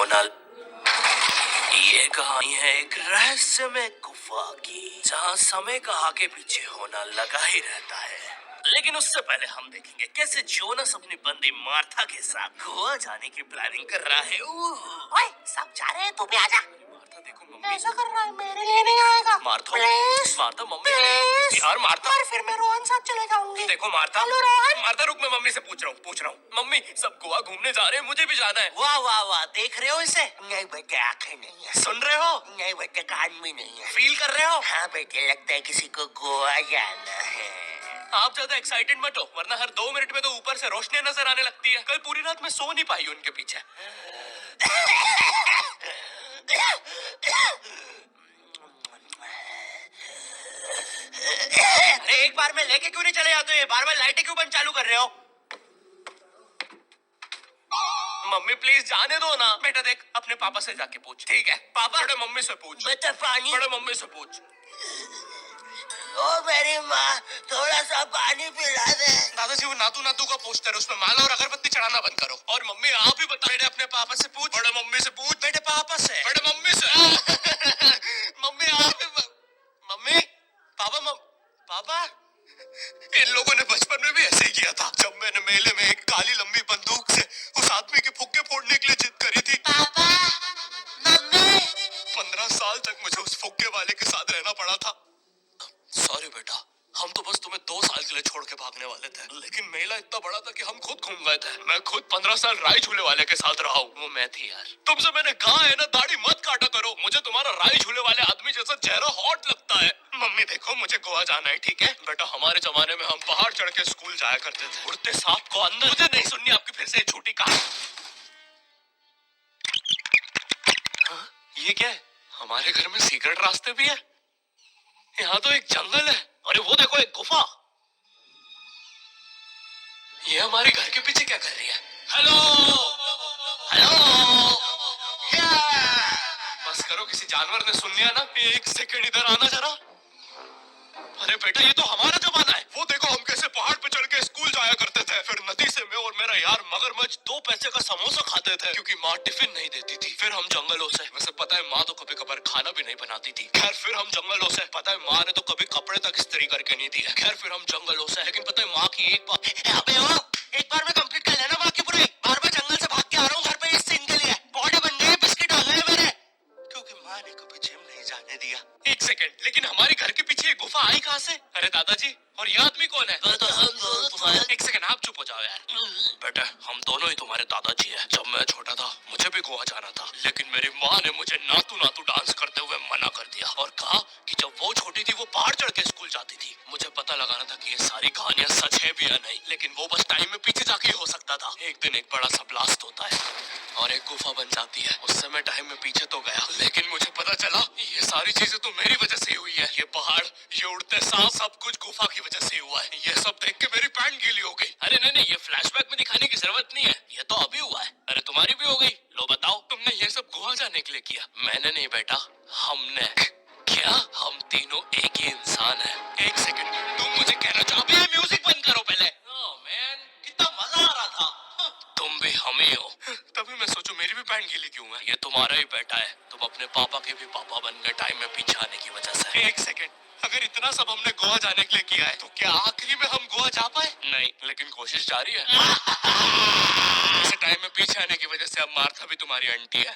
होना। ये कहानी है एक रहस्यमय गुफा की, जहाँ समय का आगे पीछे होना लगा ही रहता है। लेकिन उससे पहले हम देखेंगे कैसे जोनस अपनी बंदी मार्था के साथ गोवा जाने की प्लानिंग कर रहा है। ओए, सब जा रहे हैं, तू भी आजा। मार्था देखो, मम्मी ऐसा कर रहा है, मेरे लिए नहीं आएगा। Martha, please, Martha mummy please. यार मार्था। और फिर मैं रोहन साथ चले जाऊंगी। देखो मार्था, हेलो रोहन। मार्था रुक, मैं मम्मी से पूछ रहा हूँ। मम्मी, सब गोवा घूमने जा रहे हैं, मुझे भी जाना है। वाह वाह वाह, देख रहे हो इसे? नहीं बेटे, आंखें नहीं है। सुन रहे हो? नहीं बेटे, कान भी नहीं है। फील कर रहे हो? हाँ बेटे, लगता है किसी को गोवा जाना है। आप ज्यादा एक्साइटेड मत हो, वरना हर 2 मिनट में तो ऊपर से रोशनी नजर आने लगती है। कल पूरी रात मैं सो नहीं पाई उनके पीछे। अरे एक बार में लेके क्यों नहीं चले जाते? बार बार लाइटें क्यों बंद चालू कर रहे हो? मम्मी प्लीज जाने दो ना। बेटा देख, अपने पापा से जाके पूछ। ठीक है पापा, बड़े मम्मी से पूछ। बेटा पानी। बड़े मम्मी से पूछ। ओ मेरी माँ, थोड़ा सा पानी पिला दे। दादाजी, वो नातू नातू का पोस्टर है, उसमें माला और अगरबत्ती चढ़ाना बंद करो। और मम्मी आप ही बता। बेटे अपने पापा से पूछ। बड़े मम्मी से पूछ। बेटे पापा से। बड़े मम्मी से। मम्मी आप ही मम्मी पापा पापा। इन लोगों ने बचपन में भी ऐसे ही किया था, जब मैंने मेले में एक काली लंबी बंदूक से उस आदमी के फुक्के फोड़ने के लिए जिद करी थी। पापा, मम्मी। 15 साल तक मुझे उस फुक्के वाले के साथ रहना पड़ा था। सॉरी बेटा, हम तो बस तुम्हें 2 साल के लिए छोड़ के भागने वाले थे, लेकिन मेला इतना बड़ा था कि हम खुद घूम गए थे। मैं खुद 15 साल राई झूले वाले के साथ रहा हूँ। वो मैं थी यार। तुमसे मैंने कहा है ना, दाढ़ी मत काटा करो। मुझे तुम्हारा राई झूले वाले आदमी जैसा चेहरा हॉट लगता है। मम्मी देखो, मुझे गोवा जाना है, ठीक है? बेटा, हमारे जमाने में हम पहाड़ चढ़ के स्कूल जाया करते थे। उड़ते सांप को अंदर। मुझे नहीं सुननी आपकी फिर से झूठी कहानी। ये क्या है? हमारे घर में सीक्रेट रास्ते भी है। यहाँ तो एक जंगल है। अरे वो देखो, एक गुफा। ये हमारे घर के पीछे क्या कर रही है? Hello hello. बस करो, किसी जानवर ने सुन लिया ना। 1 सेकंड इधर आना जरा। अरे बेटा, ये तो हमारा जमाना है। वो देखो, हम कैसे पहाड़ पे चढ़ के स्कूल जाया करते थे। फिर नदी से मैं और मेरा यार मगरमच्छ 2 पैसे का समोसा खाते थे, क्योंकि माँ टिफिन नहीं देती थी। फिर हम जंगलों से, वैसे पता है माँ तो कभी कभार खाना भी नहीं बनाती थी। खैर, फिर हम जंगलों से, पता है माँ ने तो कभी कपड़े तक इस्त्री करके नहीं दिया। खैर, फिर हम जंगलों से, लेकिन पता है माँ की एक बात। अबे ओ, एक बार में कंप्लीट कर लेना बाकी पूरी। बार बार जंगल से भाग के आ रहा हूँ घर पे इस सीन के लिए। बॉडी बन गई, बिस्किट आ गए मेरे, क्योंकि माँ ने कभी जिम नहीं जाने दिया। 1 सेकंड, लेकिन हमारे घर के पीछे ये गुफा आई कहाँ से? अरे दादाजी, और ये आदमी कौन है? तो हम दोनों तुम्हारे। 1 सेकंड, आप चुप हो जाओ यार। बेटा, हम दोनों ही तुम्हारे दादाजी हैं। जब मैं छोटा था, मुझे भी गोवा जाना था, लेकिन मेरी माँ ने मुझे नातू नातू डांस करते हुए मना कर दिया और कहा कि जब वो छोटी थी, वो पहाड़ चढ़ के स्कूल जाती थी। मुझे पता लगाना था कि ये सारी कहानियां सच है भी या नहीं, लेकिन वो बस टाइम में पीछे जाके हो सकता था। एक दिन एक बड़ा सा ब्लास्ट होता है और एक गुफा बन जाती है। उस समय टाइम में पीछे तो गया, लेकिन मुझे पता चला ये सारी चीजें तो मेरी वजह से हुई है। ये पहाड़, ये उड़ते सांप, सब कुछ गुफा की वजह से हुआ है। ये सब देख के मेरी पैंट गीली हो गई। अरे नहीं, ये फ्लैशबैक में दिखाने की जरूरत नहीं है, ये तो अभी हुआ है। अरे तुम्हारी भी हो गई। लो बताओ, तुमने ये सब गोवा जाने के लिए किया? मैंने नहीं बेटा, हमने। क्या? हम तीनों एक ही इंसान है। 1 सेकंड, तुम मुझे कहना चाहते हो? म्यूजिक बंद करो पहले। मैन, कितना मजा आ रहा था। तुम भी हम ही हो। तभी मैं सोचूं मेरी भी पैंट गीली क्यों है। ये तुम्हारा ही बेटा है। तुम अपने पापा के भी पापा बन गए टाइम में पीछे आने की वजह से। 1 सेकंड, अगर इतना सब हमने गोवा जाने के लिए किया है, तो क्या आखिरी में हम गोवा जा पाए? नहीं, लेकिन कोशिश जारी है। इस टाइम में पीछे आने की वजह से अब मार्था भी तुम्हारी आंटी है।